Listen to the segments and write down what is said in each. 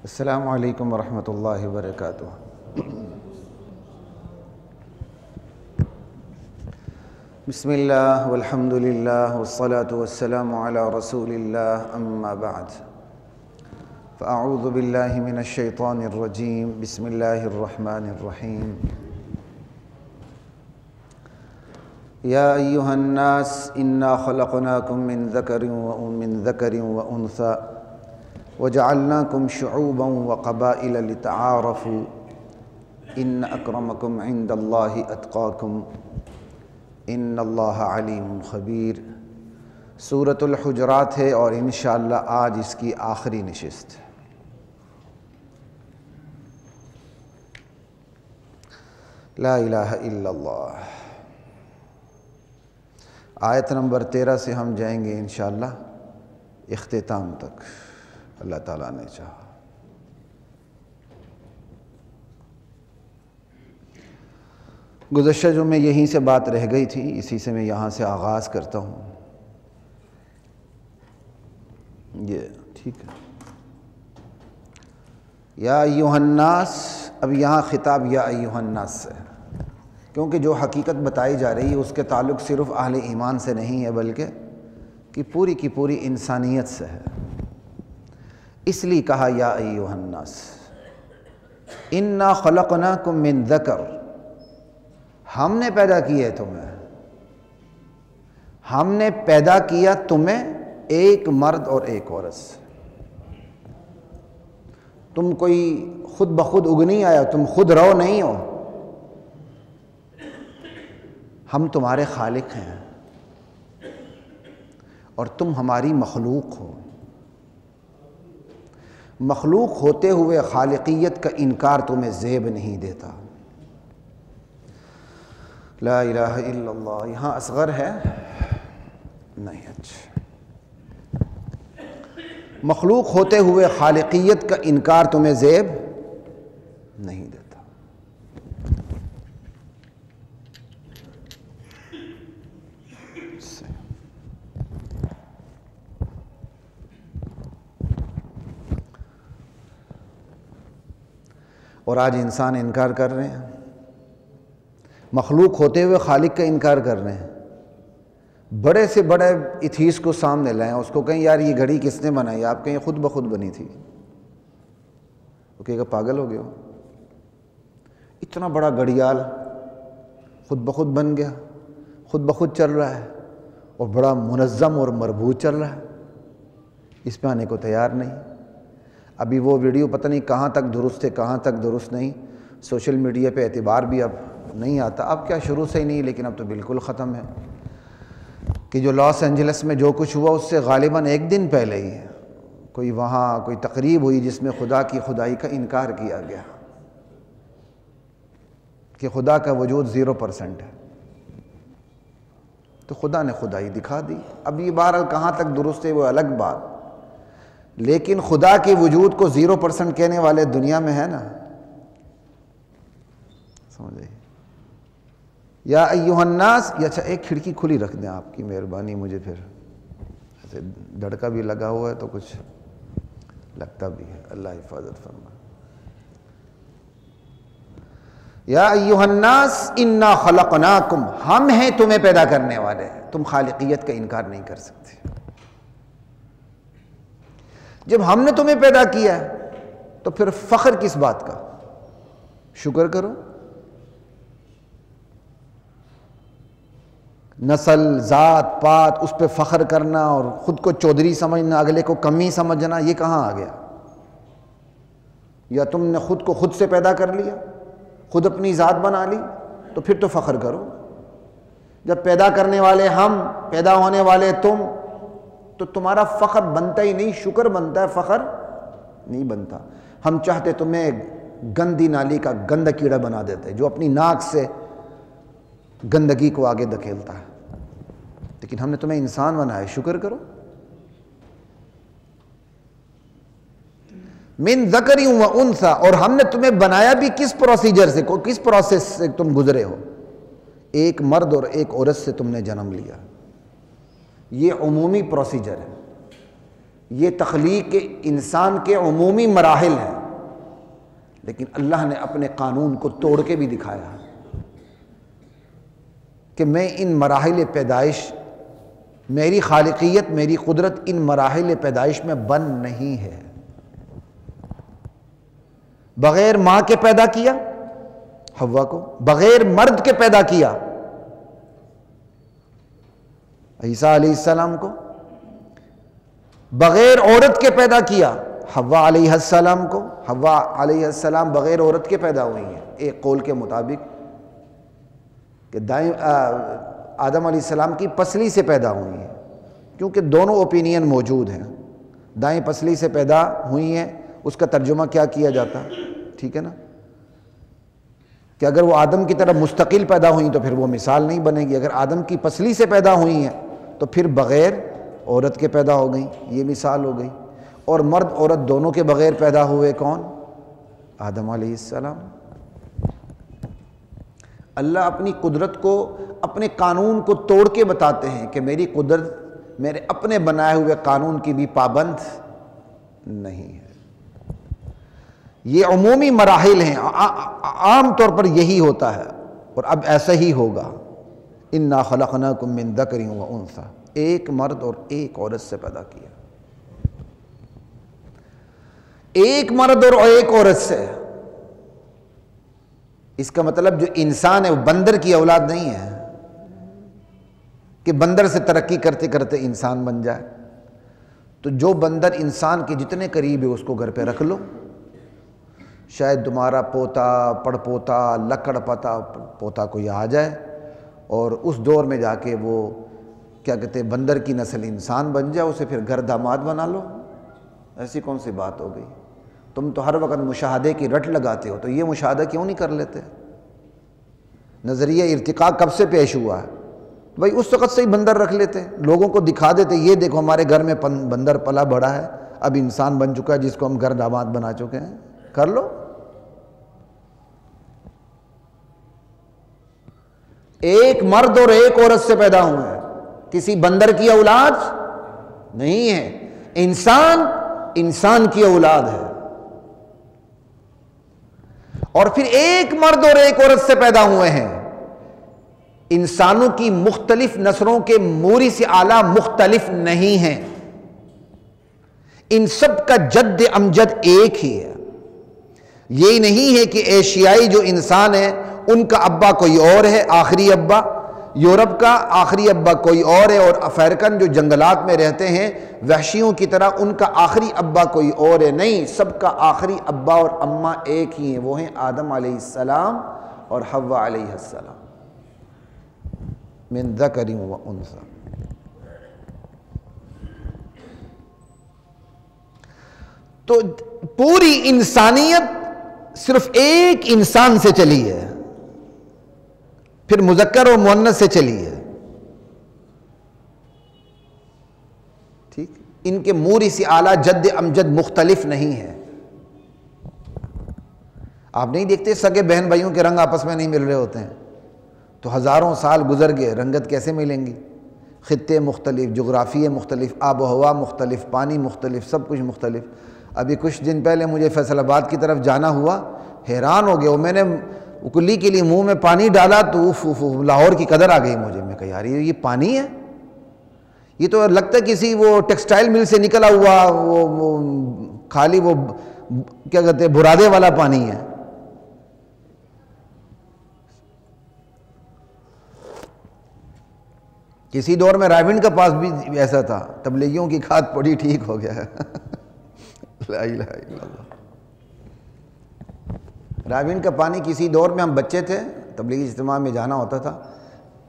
السلام علیکم ورحمۃ اللہ وبرکاتہ۔ بسم اللہ والحمد للہ والصلاة والسلام علی رسول اللہ، اما بعد فاعوذ باللہ من الشیطان الرجیم، بسم اللہ الرحمن الرحیم۔ یا ایہا الناس انا خلقناکم من ذکر وانثی وجعلناکم شعوبا وقبائل لتعارفوا ان اکرمکم عند اللہ اتقاکم ان اللہ علیم خبیر۔ سورۃ الحجرات ہے اور انشاءاللہ آج اس کی آخری نشست ہے۔ لا الہ الا اللہ۔ آیت نمبر 13 سے ہم جائیں گے انشاءاللہ اختتام تک، اللہ تعالیٰ نے چاہا۔ گزشتہ جو میں یہیں سے بات رہ گئی تھی، اسی سے میں یہاں سے آغاز کرتا ہوں۔ یہ ٹھیک ہے۔ یا ایھا الناس، اب یہاں خطاب یا ایھا الناس سے، کیونکہ جو حقیقت بتائی جا رہی ہے اس کے تعلق صرف اہل ایمان سے نہیں ہے بلکہ کی پوری انسانیت سے ہے۔ اس لیے کہا یا ایھا الناس انا خلقناکم من ذکر، ہم نے پیدا کیا ہے تمہیں، ہم نے پیدا کیا تمہیں ایک مرد اور ایک عورت سے۔ تم کوئی خود بخود اگ نہیں آیا، تم خود رو نہیں ہو، ہم تمہارے خالق ہیں اور تم ہماری مخلوق ہو۔ مخلوق ہوتے ہوئے خالقیت کا انکار تمہیں زیب نہیں دیتا۔ لا الہ الا اللہ۔ یہاں اصغر ہے نہیں؟ اچھا، مخلوق ہوتے ہوئے خالقیت کا انکار تمہیں زیب نہیں دیتا۔ اور آج انسان انکار کر رہے ہیں، مخلوق ہوتے ہوئے خالق کا انکار کر رہے ہیں۔ بڑے سے بڑے ایتھیس کو سامنے لائیں، اس کو کہیں یار یہ گھڑی کس نے بنائی؟ آپ کہیں خود بخود بنی تھی، وہ کہے گا پاگل ہو گئے ہو، اتنا بڑا گھڑیال خود بخود بن گیا، خود بخود چل رہا ہے اور بڑا منظم اور مربوط چل رہا ہے، اس پہ آنے کو تیار نہیں۔ ابھی وہ ویڈیو پتہ نہیں کہاں تک درست ہے کہاں تک درست نہیں، سوشل میڈیا پہ اعتبار بھی اب نہیں آتا، اب کیا شروع سے ہی نہیں لیکن اب تو بالکل ختم ہے، کہ جو لاس اینجلس میں جو کچھ ہوا اس سے غالباً ایک دن پہلے ہی کوئی وہاں کوئی تقریب ہوئی جس میں خدا کی خدائی کا انکار کیا گیا کہ خدا کا وجود 0% ہے، تو خدا نے خدائی دکھا دی۔ اب یہ بہرحال کہاں تک درست ہے وہ الگ بات، لیکن خدا کے وجود کو 0% کہنے والے دنیا میں ہے نا، سمجھے؟ یا ایھا الناس، یہ اچھا ایک کھڑکی کھلی رکھ دیں آپ کی مہربانی، مجھے پھر ایسے دھڑکا بھی لگا ہوا ہے تو کچھ لگتا بھی ہے، اللہ حفاظت فرمائے۔ یا ایھا الناس انا خلقناکم، ہم ہیں تمہیں پیدا کرنے والے، تم خالقیت کا انکار نہیں کر سکتے۔ جب ہم نے تمہیں پیدا کیا ہے تو پھر فخر کس بات کا؟ شکر کرو۔ نسل، ذات پات، اس پہ فخر کرنا اور خود کو چودھری سمجھنا، اگلے کو کمی سمجھنا، یہ کہاں آ گیا؟ یا تم نے خود کو خود سے پیدا کر لیا، خود اپنی ذات بنا لی، تو پھر تو فخر کرو۔ جب پیدا کرنے والے ہم، پیدا ہونے والے تم، تو تمہارا فخر بنتا ہی نہیں، شکر بنتا ہے، فخر نہیں بنتا۔ ہم چاہتے تمہیں گندی نالی کا گندا کیڑا بنا دیتے جو اپنی ناک سے گندگی کو آگے دھکیلتا ہے، لیکن ہم نے تمہیں انسان بنایا، شکر کرو۔ من ذکر و انثی، اور ہم نے تمہیں بنایا بھی کس پروسیجر سے، کس پروسیس سے تم گزرے ہو؟ ایک مرد اور ایک عورت سے تم نے جنم لیا، یہ عمومی پروسیجر ہے۔ یہ تخلیق انسان کے عمومی مراحل ہیں، لیکن اللہ نے اپنے قانون کو توڑ کے بھی دکھایا کہ میں ان مراحل پیدائش، میری خالقیت، میری قدرت ان مراحل پیدائش میں بند نہیں ہے۔ بغیر ماں کے پیدا کیا حوا کو، بغیر مرد کے پیدا کیا عیسیٰ علیہ السلام کو، بغیر عورت کے پیدا کیا حوا علیہ السلام کو۔ حوا علیہ السلام بغیر عورت کے پیدا ہوئی ہیں ایک قول کے مطابق، کہ دائیں آدم علیہ السلام کی پسلی سے پیدا ہوئی ہیں، کیونکہ دونوں اوپینین موجود ہیں، دائیں پسلی سے پیدا ہوئی ہیں، اس کا ترجمہ کیا کیا جاتا، ٹھیک ہے نا، کہ اگر وہ آدم کی طرح مستقل پیدا ہوئی تو پھر وہ مثال نہیں بنے گی، اگر آدم کی پسلی سے پیدا ہوئی ہیں تو پھر بغیر عورت کے پیدا ہو گئیں، یہ مثال ہو گئی۔ اور مرد عورت دونوں کے بغیر پیدا ہوئے کون؟ آدم علیہ السلام۔ اللہ اپنی قدرت کو، اپنے قانون کو توڑ کے بتاتے ہیں کہ میری قدرت میرے اپنے بنائے ہوئے قانون کی بھی پابند نہیں ہے۔ یہ عمومی مراحل ہیں، عام طور پر یہی ہوتا ہے، اور اب ایسا ہی ہوگا۔ اِنَّا خَلَقْنَاكُم مِّن ذَكَرٍ وَأُنثَىٰ، ایک مرد اور ایک عورت سے پیدا کیا، ایک مرد اور ایک عورت سے۔ اس کا مطلب جو انسان ہے وہ بندر کی اولاد نہیں ہے کہ بندر سے ترقی کرتے کرتے انسان بن جائے۔ تو جو بندر انسان کے جتنے قریب ہے اس کو گھر پہ رکھ لو، شاید تمہارا پوتا، پڑ پوتا، لکڑ پتا پوتا کوئی آ جائے اور اس دور میں جا کے وہ کیا کہتے ہیں بندر کی نسل انسان بن جائے، اسے پھر گھر داماد بنا لو۔ ایسی کون سی بات ہو گئی؟ تم تو ہر وقت مشاہدے کی رٹ لگاتے ہو، تو یہ مشاہدہ کیوں نہیں کر لیتے؟ نظریہ ارتقاء کب سے پیش ہوا ہے؟ بھائی اس وقت سے ہی بندر رکھ لیتے، لوگوں کو دکھا دیتے یہ دیکھو ہمارے گھر میں بندر پلا بڑا ہے، اب انسان بن چکا ہے جس کو ہم گھر داماد بنا چکے ہیں، کر لو۔ ایک مرد اور ایک عورت سے پیدا ہوئے ہیں، کسی بندر کی اولاد نہیں ہے، انسان کی اولاد ہے۔ اور پھر ایک مرد اور ایک عورت سے پیدا ہوئے ہیں، انسانوں کی مختلف نسلوں کے مورث اعلیٰ مختلف نہیں ہیں، ان سب کا جد امجد ایک ہی ہے۔ یہی نہیں ہے کہ ایشیائی جو انسان ہے ان کا ابا کوئی اور ہے، آخری ابا، یورپ کا آخری ابا کوئی اور ہے، اور افریقن جو جنگلات میں رہتے ہیں وحشیوں کی طرح ان کا آخری ابا کوئی اور ہے۔ نہیں، سب کا آخری ابا اور اماں ایک ہی ہیں، وہ ہیں آدم علیہ السلام اور حوا علیہ السلام، من ذکر و انثیٰ۔ تو پوری انسانیت صرف ایک انسان سے چلی ہے، پھر مذکر اور مؤنث سے چلی ہے، ٹھیک؟ ان کے مورث اعلیٰ جد امجد مختلف نہیں ہے۔ آپ نہیں دیکھتے سگے بہن بھائیوں کے رنگ آپس میں نہیں مل رہے ہوتے ہیں، تو ہزاروں سال گزر گئے، رنگت کیسے ملیں گی؟ خطے مختلف، جغرافیے مختلف، آب و ہوا مختلف، پانی مختلف، سب کچھ مختلف۔ ابھی کچھ دن پہلے مجھے فیصل آباد کی طرف جانا ہوا، حیران ہو گیا، میں نے کلی کے لیے منہ میں پانی ڈالا تو لاہور کی قدر آ گئی مجھے۔ میں کہا یار یہ پانی ہے، یہ تو لگتا ہے کسی وہ ٹیکسٹائل مل سے نکلا ہوا وہ خالی وہ کیا کہتے ہیں برادے والا پانی ہے۔ کسی دور میں رائیونڈ کا پاس بھی ایسا تھا، تبلیغیوں کی کھاد پڑی ٹھیک ہو گیا ہے۔ لا الہ الا اللہ۔ رائیونڈ کا پانی کسی دور میں ہم بچے تھے، تبلیغی اجتماع میں جانا ہوتا تھا،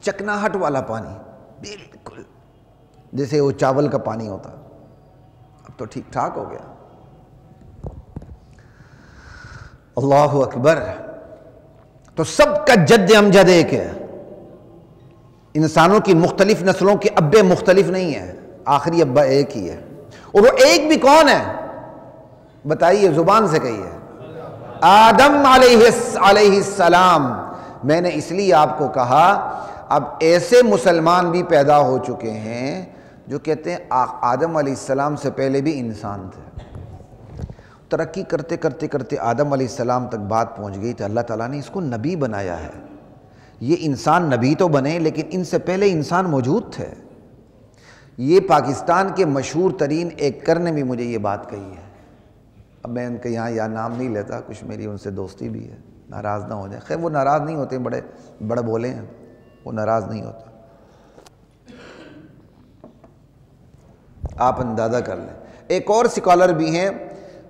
چکناہٹ والا پانی، بالکل جیسے وہ چاول کا پانی ہوتا، اب تو ٹھیک ٹھاک ہو گیا۔ اللہ اکبر۔ تو سب کا جد امجد ایک ہے، انسانوں کی مختلف نسلوں کے ابے مختلف نہیں ہیں، آخری ابا ایک ہی ہے۔ اور وہ ایک بھی کون ہے بتائیے، زبان سے کہیے، آدم علیہ السلام۔ میں نے اس لیے آپ کو کہا اب ایسے مسلمان بھی پیدا ہو چکے ہیں جو کہتے ہیں آدم علیہ السلام سے پہلے بھی انسان تھے. ترقی کرتے کرتے کرتے آدم علیہ السلام تک بات پہنچ گئی تو اللہ تعالیٰ نے اس کو نبی بنایا ہے. یہ انسان نبی تو بنے لیکن ان سے پہلے انسان موجود تھے. یہ پاکستان کے مشہور ترین ایکر نے بھی مجھے یہ بات کہی ہے. اب میں ان کے یہاں نام نہیں لیتا، کچھ میری ان سے دوستی بھی ہے، ناراض نہ ہو جائیں. خیر وہ ناراض نہیں ہوتے، بڑے بولے ہیں، وہ ناراض نہیں ہوتے. آپ اندازہ کر لیں. ایک اور اسکالر بھی ہیں،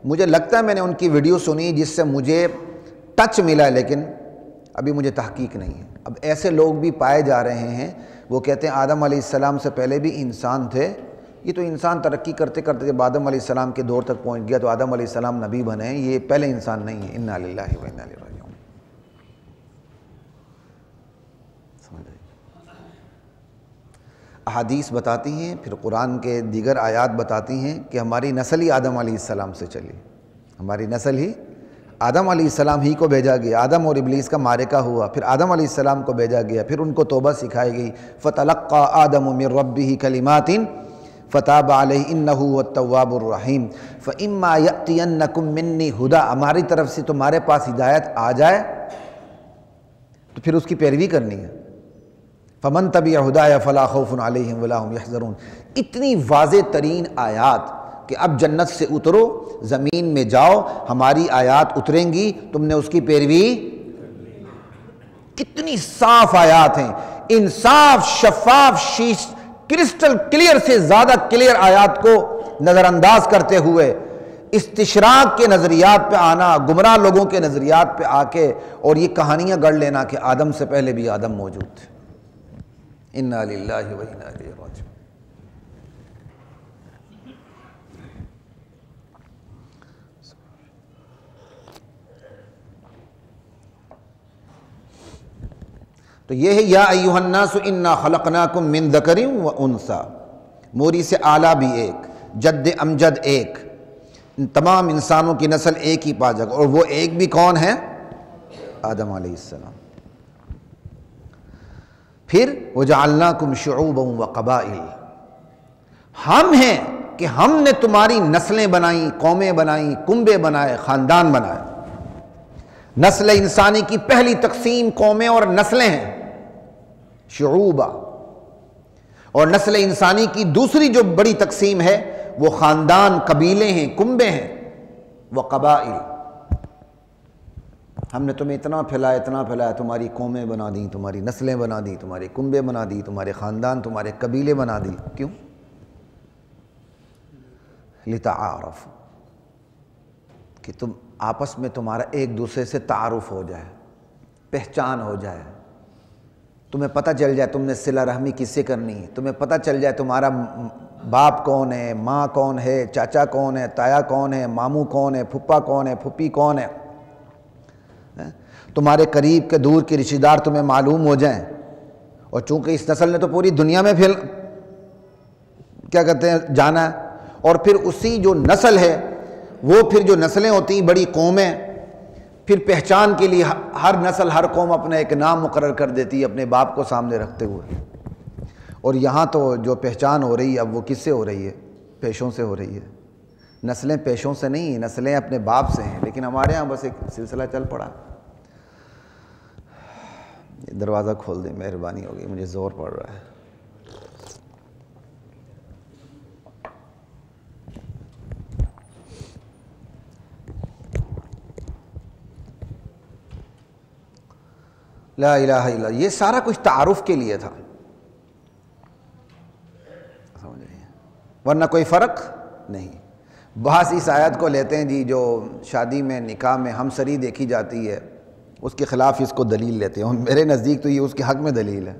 مجھے لگتا ہے میں نے ان کی ویڈیو سنی جس سے مجھے ٹچ ملا، لیکن ابھی مجھے تحقیق نہیں ہے. اب ایسے لوگ بھی پائے جا رہے ہیں، وہ کہتے ہیں آدم علیہ السلام سے پہلے بھی انسان تھے. یہ تو انسان ترقی کرتے کرتے جب آدم علیہ السلام کے دور تک پہنچ گیا تو آدم علیہ السلام نبی بنے ہیں. یہ پہلے انسان نہیں ہے. انا للہ و انا الیہ راجعون. احادیث بتاتی ہیں، پھر قرآن کے دیگر آیات بتاتی ہیں کہ ہماری نسل ہی آدم علیہ السلام سے چلی. ہماری نسل ہی آدم علیہ السلام ہی کو بھیجا گیا. آدم اور ابلیس کا معرکہ ہوا، پھر آدم علیہ السلام کو بھیجا گیا، پھر ان کو توبہ سکھائی گئی. فتلقى آدم من ربه کلمات فتاب علیہ انہ هو التواب الرحیم. فاما یأتینکم منی ہدی، ہماری طرف سے تمہارے پاس ہدایت آ جائے تو پھر اس کی پیروی کرنی ہے. فمن تبع ہدایا فلا خوف علیہم ولا هم یحزنون. اتنی واضح ترین آیات کہ اب جنت سے اترو، زمین میں جاؤ، ہماری آیات اتریں گی، تم نے اس کی پیروی. کتنی صاف آیات ہیں. ان صاف شفاف کرسٹل کلیئر سے زیادہ کلیئر آیات کو نظر انداز کرتے ہوئے استشراق کے نظریات پہ آنا، گمراہ لوگوں کے نظریات پہ آ کے اور یہ کہانیاں گڑھ لینا کہ آدم سے پہلے بھی آدم موجود تھے. انا للہ و انا الیہ راجعون. تو یہ ہے یا ایھا الناس انا خلقناکم من ذکر و انثی. موری سے اعلیٰ بھی ایک، جد امجد ایک، ان تمام انسانوں کی نسل ایک ہی پا جائے گا. اور وہ ایک بھی کون ہے؟ آدم علیہ السلام. پھر وجعلناکم شعوبا وقبائل، ہم ہیں کہ ہم نے تمہاری نسلیں بنائیں، قومیں بنائیں، کنبے بنائے، خاندان بنائے. نسل انسانی کی پہلی تقسیم قومیں اور نسلیں ہیں، شعوبا. اور نسل انسانی کی دوسری جو بڑی تقسیم ہے وہ خاندان، قبیلے ہیں، کنبے ہیں. وقبائل، ہم نے تمہیں اتنا پھیلایا، تمہاری قومیں بنا دیں، تمہاری نسلیں بنا دیں، تمہارے کنبے بنا دی، تمہارے خاندان، تمہارے قبیلے بنا دی. کیوں؟ لتعارف، کہ تم آپس میں تمہارا ایک دوسرے سے تعارف ہو جائے، پہچان ہو جائے، تمہیں پتہ چل جائے تم نے صلہ رحمی کس سے کرنی ہے، تمہیں پتہ چل جائے تمہارا باپ کون ہے، ماں کون ہے، چاچا کون ہے، تایا کون ہے، ماموں کون ہے، پھپھا کون ہے، پھپھی کون ہے. تمہارے قریب کے دور کے رشتہ دار تمہیں معلوم ہو جائیں. اور چونکہ اس نسل نے تو پوری دنیا میں جانا ہے. اور پھر اسی جو نسل ہے وہ پھر جو نسلیں ہوتی ہیں بڑی قومیں، پھر پہچان کے لیے ہر نسل ہر قوم اپنا ایک نام مقرر کر دیتی ہے اپنے باپ کو سامنے رکھتے ہوئے. اور یہاں تو جو پہچان ہو رہی ہے اب وہ کس سے ہو رہی ہے؟ پیشوں سے ہو رہی ہے. نسلیں پیشوں سے نہیں ہیں، نسلیں اپنے باپ سے ہیں. لیکن ہمارے ہاں بس ایک سلسلہ چل پڑا. دروازہ کھول دیں، مہربانی ہوگی، مجھے زور پڑ رہا ہے. لا الہ الا اللہ. یہ سارا کچھ تعارف کے لیے تھا، سمجھ رہے ہیں، ورنہ کوئی فرق نہیں. بعض اس آیت کو لیتے ہیں جی جو شادی میں نکاح میں ہمسری دیکھی جاتی ہے اس کے خلاف اس کو دلیل لیتے ہیں. میرے نزدیک تو یہ اس کے حق میں دلیل ہے.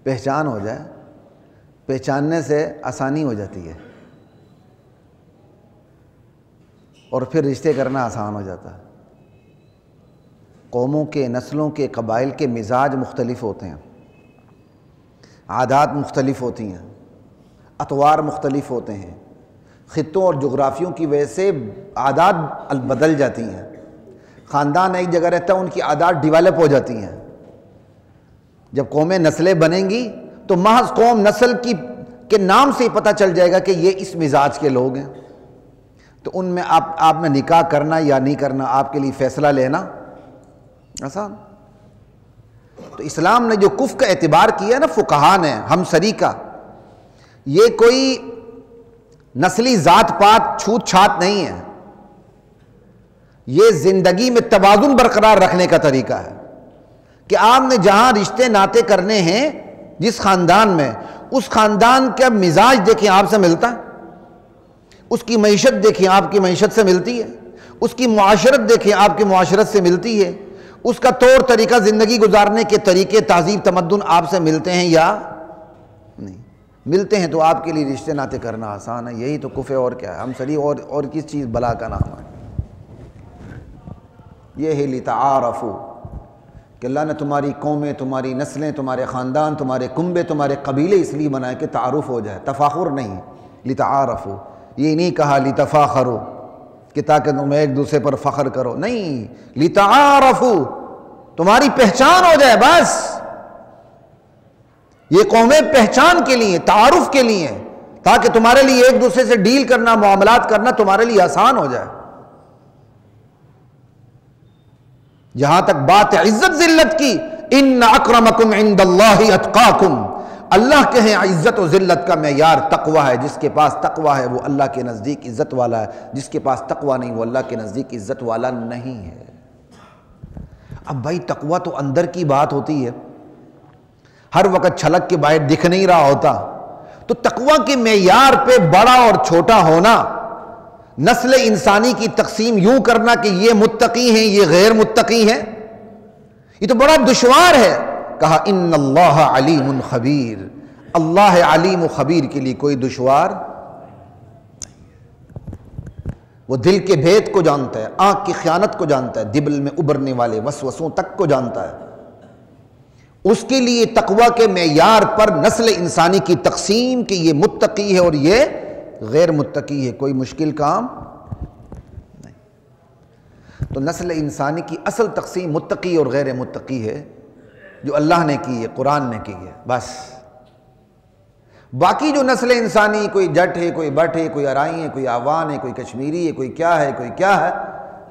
پہچان ہو جائے، پہچاننے سے آسانی ہو جاتی ہے اور پھر رشتے کرنا آسان ہو جاتا ہے. قوموں کے، نسلوں کے، قبائل کے مزاج مختلف ہوتے ہیں، عادات مختلف ہوتی ہیں، اطوار مختلف ہوتے ہیں. خطوں اور جغرافیوں کی وجہ سے عادات بدل جاتی ہیں. خاندان ایک جگہ رہتا ہے، ان کی عادات ڈیولپ ہو جاتی ہیں. جب قومیں، نسلیں بنیں گی تو محض قوم نسل کے نام سے ہی پتہ چل جائے گا کہ یہ اس مزاج کے لوگ ہیں، تو ان میں آپ نے نکاح کرنا یا نہیں کرنا، آپ کے لیے فیصلہ لینا آسان۔ تو اسلام نے جو کف کا اعتبار کیا نا فقہا نے ہمسری کا، یہ کوئی نسلی ذات پات چھوت چھات نہیں ہے، یہ زندگی میں توازن برقرار رکھنے کا طریقہ ہے کہ آپ نے جہاں رشتے ناطے کرنے ہیں جس خاندان میں، اس خاندان کا مزاج دیکھیں آپ سے ملتا ہے، اس کی معیشت دیکھیں آپ کی معیشت سے ملتی ہے، اس کی معاشرت دیکھیں آپ کی معاشرت سے ملتی ہے، اس کا طور طریقہ زندگی گزارنے کے طریقے تہذیب تمدن آپ سے ملتے ہیں یا نہیں ملتے ہیں، تو آپ کے لیے رشتے ناطے کرنا آسان ہے۔ یہی تو کف ہے، اور کیا ہے ہمسری، اور کس چیز بلا کا نام ہے؟ یہ ہے لتعارفوا، کہ اللہ نے تمہاری قومیں، تمہاری نسلیں، تمہارے خاندان، تمہارے کنبے، تمہارے قبیلے اس لیے بنائے کہ تعارف ہو جائے، تفاخر نہیں، لتعارفوا۔ یہ نہیں کہا لتفاخروا کہ تاکہ تم ایک دوسرے پر فخر کرو، نہیں، لتعارفوا، تمہاری پہچان ہو جائے بس۔ یہ قومیں پہچان کے لیے، تعارف کے لیے، تاکہ تمہارے لیے ایک دوسرے سے ڈیل کرنا، معاملات کرنا تمہارے لیے آسان ہو جائے۔ جہاں تک بات عزت ذلت کی، ان اکرمکم عند اللہ اتقاکم، اللہ کے ہیں عزت و ذلت کا معیار تقوی ہے، جس کے پاس تقوی ہے وہ اللہ کے نزدیک عزت والا ہے، جس کے پاس تقوی نہیں وہ اللہ کے نزدیک عزت والا نہیں ہے۔ اب بھائی تقوی تو اندر کی بات ہوتی ہے، ہر وقت چھلک کے باہر دکھ نہیں رہا ہوتا، تو تقوی کے معیار پہ بڑا اور چھوٹا ہونا، نسل انسانی کی تقسیم یوں کرنا کہ یہ متقی ہیں یہ غیر متقی ہیں، یہ تو بڑا دشوار ہے۔ کہا ان اللہ علیم خبیر، اللہ علیم و خبیر کے لیے کوئی دشوار وہ دل کے بھید کو جانتا ہے، آنکھ کی خیانت کو جانتا ہے، دل میں ابھرنے والے وسوسوں تک کو جانتا ہے۔ اس کے لیے تقوی کے معیار پر نسل انسانی کی تقسیم کہ یہ متقی ہے اور یہ غیر متقی ہے کوئی مشکل کام نہیں۔ تو نسل انسانی کی اصل تقسیم متقی اور غیر متقی ہے، جو اللہ نے کی ہے، قرآن نے کی ہے، بس۔ باقی جو نسل انسانی، کوئی جٹ ہے، کوئی بٹ ہے، کوئی ارائی ہے، کوئی آوان ہے، کوئی کشمیری ہے، کوئی کیا ہے، کوئی کیا ہے،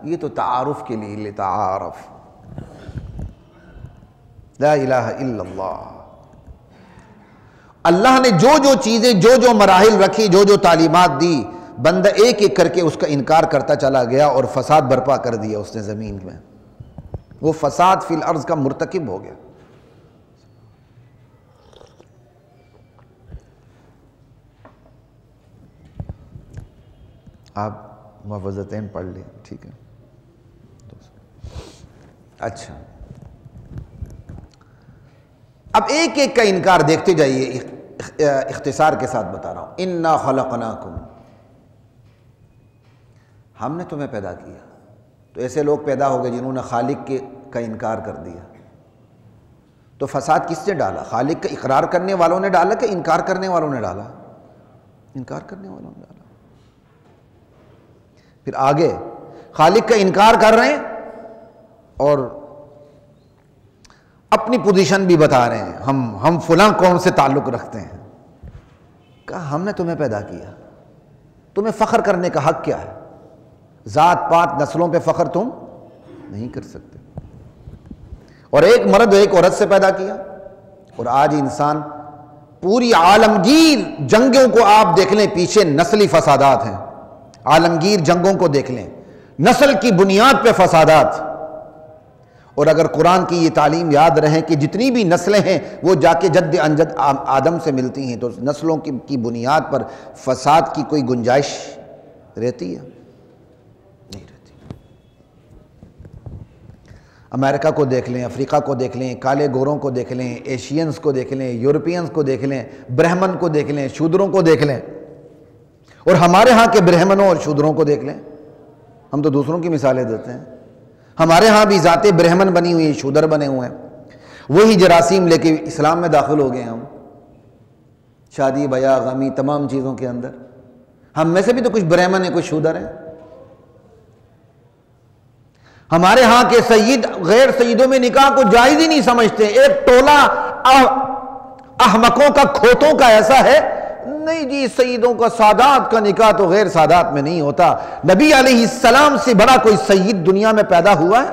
یہ تو تعارف کے لیے، لتعارف۔ لا الہ الا اللہ۔ اللہ نے جو جو چیزیں، جو جو مراحل رکھی، جو جو تعلیمات دی، بندہ ایک ایک کر کے اس کا انکار کرتا چلا گیا اور فساد برپا کر دیا اس نے زمین میں، وہ فساد فی الارض کا مرتکب ہو گیا۔ آپ محفظتین پڑھ لیں، ٹھیک ہے؟ اچھا، اب ایک ایک کا انکار دیکھتے جائیے، اختصار کے ساتھ بتا رہا ہوں۔ انا خلقناکم، ہم نے تمہیں پیدا کیا۔ تو ایسے لوگ پیدا ہو گئے جنہوں نے خالق کا انکار کر دیا، تو فساد کس نے ڈالا؟ خالق کا اقرار کرنے والوں نے ڈالا کہ انکار کرنے والوں نے ڈالا؟ انکار کرنے والوں نے ڈالا۔ پھر آگے خالق کا انکار کر رہے ہیں اور اپنی پوزیشن بھی بتا رہے ہیں، ہم فلاں قوم سے تعلق رکھتے ہیں۔ کہا ہم نے تمہیں پیدا کیا، تمہیں فخر کرنے کا حق کیا ہے؟ ذات پات نسلوں پہ فخر تم نہیں کر سکتے۔ اور ایک مرد ایک عورت سے پیدا کیا، اور آج انسان پوری عالمگیر جنگوں کو آپ دیکھ لیں، پیچھے نسلی فسادات ہیں۔ عالمگیر جنگوں کو دیکھ لیں، نسل کی بنیاد پہ فسادات۔ اور اگر قرآن کی یہ تعلیم یاد رہے کہ جتنی بھی نسلیں ہیں وہ جا کے جد انجد آدم سے ملتی ہیں، تو نسلوں کی بنیاد پر فساد کی کوئی گنجائش رہتی ہے؟ نہیں رہتی۔ امریکہ کو دیکھ لیں، افریقہ کو دیکھ لیں، کالے گوروں کو دیکھ لیں، ایشینز کو دیکھ لیں، یورپینز کو دیکھ لیں، برہمن کو دیکھ لیں، شودروں کو دیکھ لیں، اور ہمارے ہاں کے برہمنوں اور شودروں کو دیکھ لیں۔ ہم تو دوسروں کی مثالیں دیتے ہیں، ہمارے ہاں بھی ذاتیں برہمن بنی ہوئی ہیں، شودر بنے ہوئے ہیں، وہی جراثیم لے کے اسلام میں داخل ہو گئے ہیں ہم، شادی بیاہ غمی تمام چیزوں کے اندر۔ ہم میں سے بھی تو کچھ برہمن ہیں، کچھ شودر ہیں۔ ہمارے ہاں کے سید غیر سیدوں میں نکاح کو جائز ہی نہیں سمجھتے، ایک ٹولہ احمقوں کا کھوتوں کا ایسا ہے نہیں جی سیدوں کا سادات کا نکاح تو غیر سادات میں نہیں ہوتا. نبی علیہ السلام سے بڑا کوئی سید دنیا میں پیدا ہوا ہے؟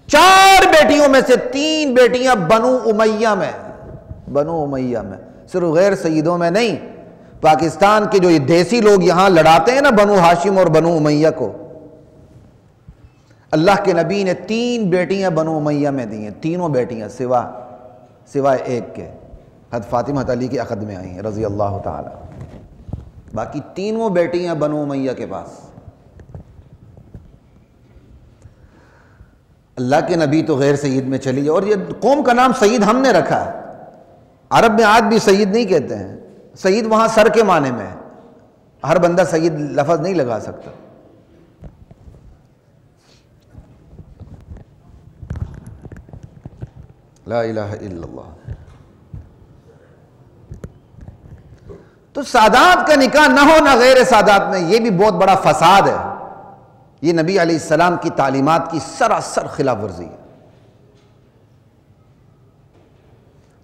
4 بیٹیوں میں سے 3 بیٹیاں بنو امیہ میں، صرف غیر سیدوں میں نہیں. پاکستان کے جو یہ دیسی لوگ یہاں لڑاتے ہیں نا بنو ہاشم اور بنو امیہ کو، اللہ کے نبی نے 3 بیٹیاں بنو امیہ میں دی ہیں. تینوں بیٹیاں سوائے ایک کے حضرت فاطمہ علی کے عقد میں آئی ہیں رضی اللہ تعالی. باقی تینوں بیٹیاں بنو امیہ کے پاس. اللہ کے نبی تو غیر سید میں چلی. اور یہ قوم کا نام سید ہم نے رکھا ہے. عرب میں آج بھی سید نہیں کہتے ہیں. سید وہاں سر کے معنی میں ہے. ہر بندہ سید لفظ نہیں لگا سکتا. لا الہ الا اللہ. تو سادات کا نکاح نہ ہو نہ غیر سادات میں، یہ بھی بہت بڑا فساد ہے. یہ نبی علیہ السلام کی تعلیمات کی سراسر خلاف ورزی ہے.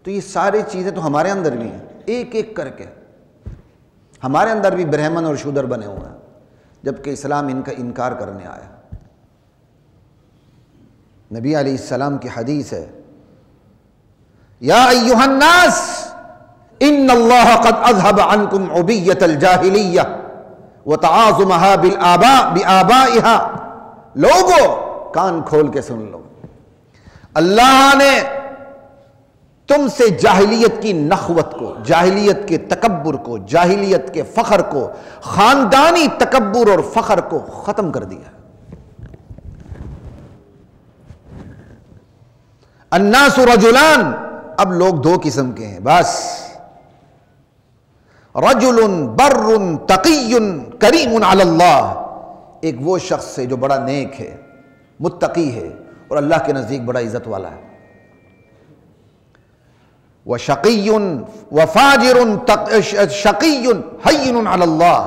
تو یہ ساری چیزیں تو ہمارے اندر بھی ہیں، ایک ایک کر کے ہمارے اندر بھی برہمن اور شودر بنے ہوئے ہیں، جبکہ اسلام ان کا انکار کرنے آیا. نبی علیہ السلام کی حدیث ہے، یا ایھا الناس ان اللہ قد اذهب عنکم عبیۃ الجاہلیہ وتعاظمها بآبائها. لوگو کان کھول کے سن لو، اللہ نے تم سے جاہلیت کی نخوت کو، جاہلیت کے تکبر کو، جاہلیت کے فخر کو، خاندانی تکبر اور فخر کو ختم کر دیا. الناس رجلان، اب لوگ 2 قسم کے ہیں بس. رجل بر تقی کریم علی اللہ، ایک وہ شخص ہے جو بڑا نیک ہے، متقی ہے اور اللہ کے نزدیک بڑا عزت والا ہے. وشقی وفاجر شقی ہین علی اللہ،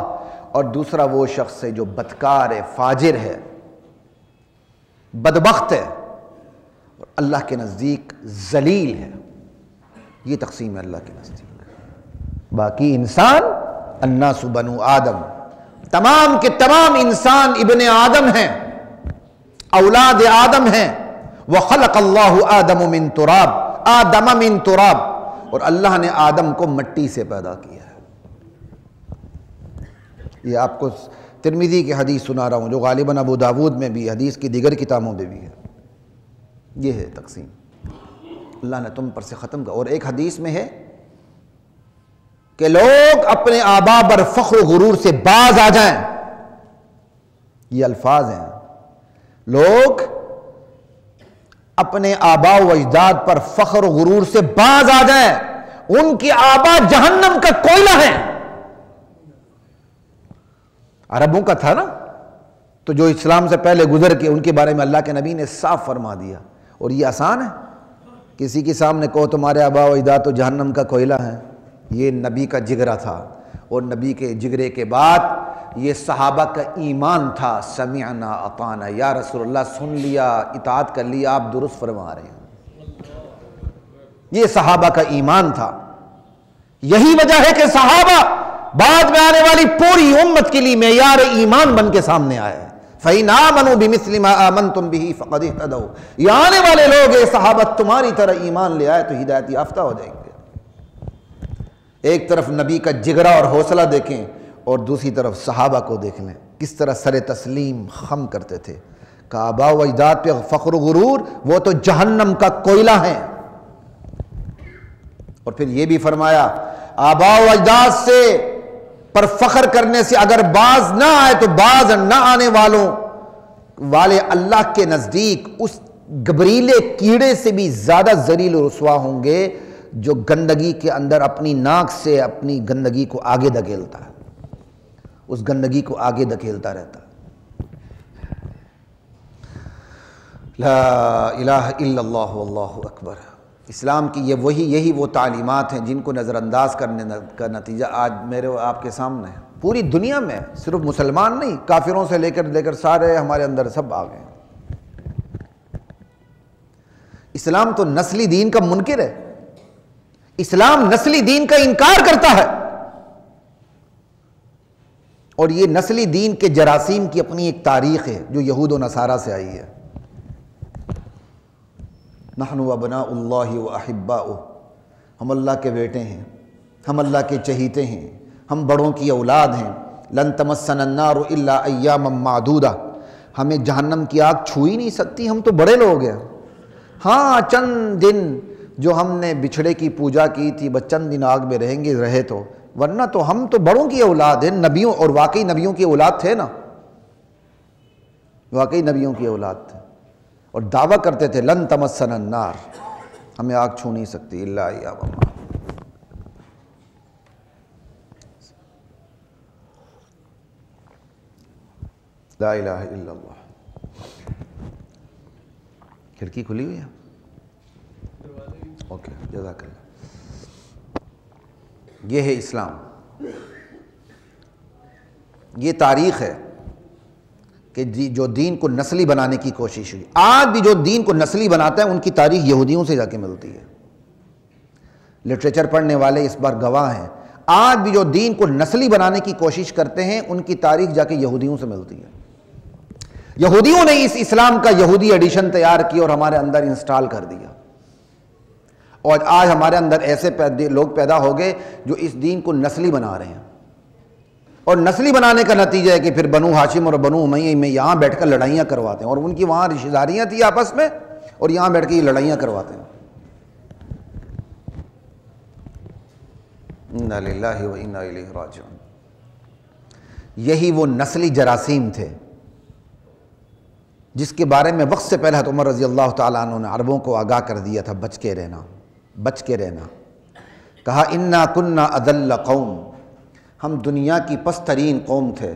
اور دوسرا وہ شخص ہے جو بدکار ہے، فاجر ہے، بدبخت ہے اور اللہ کے نزدیک ذلیل ہے. یہ تقسیم ہے اللہ کے نزدیک. باقی انسان الناس بنو آدم، تمام کے تمام انسان ابن آدم ہیں، اولاد آدم ہیں. وخلق اللہ آدم من تراب، اور اللہ نے آدم کو مٹی سے پیدا کیا ہے. یہ آپ کو ترمذی کی حدیث سنا رہا ہوں جو غالباً ابو داود میں بھی، حدیث کی دیگر کتابوں میں بھی ہے. یہ ہے تقسیم. اللہ نے تم پر سے ختم کیا. اور ایک حدیث میں ہے کہ لوگ اپنے آبا پر فخر و غرور سے باز آ جائیں. یہ الفاظ ہیں، لوگ اپنے آبا و اجداد پر فخر و غرور سے باز آ جائیں. ان کی آبا جہنم کا کوئلہ ہے. عربوں کا تھا نا، تو جو اسلام سے پہلے گزر کے ان کے بارے میں اللہ کے نبی نے صاف فرما دیا. اور یہ آسان ہے، کسی کے سامنے کہو تمہارے آبا و اجداد تو جہنم کا کوئلہ ہیں. یہ نبی کا جگرہ تھا، اور نبی کے جگرے کے بعد یہ صحابہ کا ایمان تھا. سمعنا اطعنا، یا رسول اللہ سن لیا، اطاعت کر لیا، آپ درست فرما رہے ہیں. یہ صحابہ کا ایمان تھا. یہی وجہ ہے کہ صحابہ بعد میں آنے والی پوری امت کے لیے معیار ایمان بن کے سامنے آئے. فَإِنْ آمَنُوا بِمِثْلِ مَا آمَنْتُمْ بِهِ فَقَدِ اهْتَدَوْا. یہ آنے والے لوگ یہ صحابہ تمہاری طرح ایمان لے آئے تو ہدایت یافتہ ہو جائیں گے. ایک طرف نبی کا جگرہ اور حوصلہ دیکھیں اور دوسری طرف صحابہ کو دیکھ لیں کس طرح سر تسلیم خم کرتے تھے. کہ آبا و اجداد پہ فخر و غرور، وہ تو جہنم کا کوئلہ ہیں. اور پھر یہ بھی فرمایا آبا و اجداد سے پر فخر کرنے سے اگر باز نہ آئے تو باز نہ آنے والے اللہ کے نزدیک اس گبریلے کیڑے سے بھی زیادہ ذلیل و رسوا ہوں گے جو گندگی کے اندر اپنی ناک سے اپنی گندگی کو آگے دھکیلتا ہے، اس گندگی کو آگے دھکیلتا رہتا ہے. لا الہ الا اللہ واللہ اکبر. اسلام کی یہی وہ تعلیمات ہیں جن کو نظر انداز کرنے کا نتیجہ آج میرے اور آپ کے سامنے ہے. پوری دنیا میں صرف مسلمان نہیں، کافروں سے لے کر سارے ہمارے اندر سب آ گئے. اسلام تو نسلی دین کا منکر ہے. اسلام نسلی دین کا انکار کرتا ہے، اور یہ نسلی دین کے جراثیم کی اپنی ایک تاریخ ہے جو یہود و نصارہ سے آئی ہے۔ نحن ابناء اللہ و احباؤہ، ہم اللہ کے بیٹے ہیں، ہم اللہ کے چہیتے ہیں، ہم بڑوں کی اولاد ہیں۔ لن تمسنا النار الا ایاما معدودہ، ہمیں جہنم کی آگ چھو ہی نہیں سکتی، ہم تو بڑے لوگ ہیں، ہاں چند دن جو ہم نے بچھڑے کی پوجا کی تھی بس چند دن آگ میں رہیں گے، رہے تو، ورنہ تو ہم تو بڑوں کی اولاد ہیں، نبیوں، اور واقعی نبیوں کی اولاد تھے نا، واقعی نبیوں کی اولاد تھے، اور دعویٰ کرتے تھے لن تمسنا النار، ہمیں آگ چھو نہیں سکتی الا ایاما معدودہ۔ لا الہ الا اللہ۔ کھڑکی کھلی ہوئی ہے؟ اوکے، جزاک اللہ۔ یہ ہے اسلام، یہ تاریخ ہے کہ جو دین کو نسلی بنانے کی کوشش ہوئی۔ آج بھی جو دین کو نسلی بناتا ہے ان کی تاریخ یہودیوں سے جا کے ملتی ہے۔ لٹریچر پڑھنے والے اس بار گواہ ہیں، آج بھی جو دین کو نسلی بنانے کی کوشش کرتے ہیں ان کی تاریخ جا کے یہودیوں سے ملتی ہے۔ یہودیوں نے اس اسلام کا یہودی ایڈیشن تیار کی اور ہمارے اندر انسٹال کر دیا، اور آج ہمارے اندر ایسے لوگ پیدا ہو گئے جو اس دین کو نسلی بنا رہے ہیں، اور نسلی بنانے کا نتیجہ ہے کہ پھر بنو ہاشم اور بنو امیہ میں یہاں بیٹھ کر لڑائیاں کرواتے ہیں، اور ان کی وہاں رشتہ داریاں تھی آپس میں، اور یہاں بیٹھ کے یہ لڑائیاں کرواتے ہیں۔ انا للہ و انا الیہ راجعون۔ یہی وہ نسلی جراثیم تھے جس کے بارے میں وقت سے پہلے حضرت عمر رضی اللہ تعالیٰ عنہ نے عربوں کو آگاہ کر دیا تھا، بچ کے رہنا، بچ کے رہنا۔ کہا انا کنا اذل قوم، ہم دنیا کی پست ترین قوم تھے،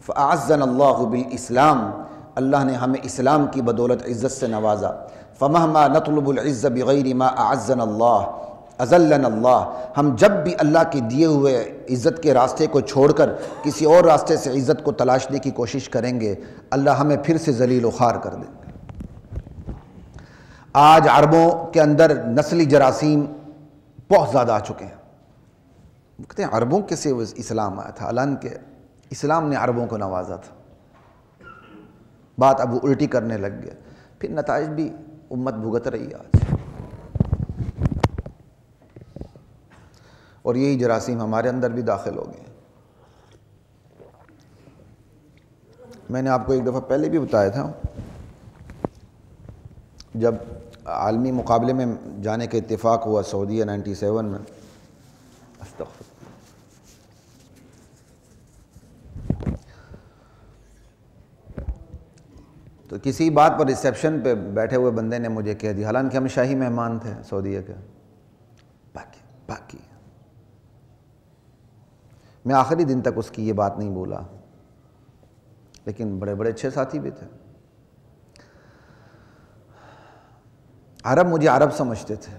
فاعزنا اللہ بالاسلام، اللہ نے ہمیں اسلام کی بدولت عزت سے نوازا۔ فمہما نطلب العز بغیر ما اعزنا اللہ اذلنا اللہ، ہم جب بھی اللہ کے دیے ہوئے عزت کے راستے کو چھوڑ کر کسی اور راستے سے عزت کو تلاشنے کی کوشش کریں گے، اللہ ہمیں پھر سے ذلیل و خوار کر دیں گے۔ آج عربوں کے اندر نسلی جراثیم بہت زیادہ آ چکے ہیں۔ کہتے ہیں عربوں کے سے اسلام آیا تھا، حالانکہ اسلام نے عربوں کو نوازا تھا۔ بات اب وہ الٹی کرنے لگ گئے، پھر نتائج بھی امت بھگت رہی آج، اور یہی جراثیم ہمارے اندر بھی داخل ہو گئے۔ میں نے آپ کو ایک دفعہ پہلے بھی بتایا تھا، جب عالمی مقابلے میں جانے کا اتفاق ہوا سعودیہ 97 میں، تو کسی بات پر ریسیپشن پہ بیٹھے ہوئے بندے نے مجھے کہہ دیا، حالانکہ ہم شاہی مہمان تھے سعودیہ کے، باقی میں آخری دن تک اس کی یہ بات نہیں بولا، لیکن بڑے بڑے اچھے ساتھی بھی تھے۔ عرب مجھے عرب سمجھتے تھے،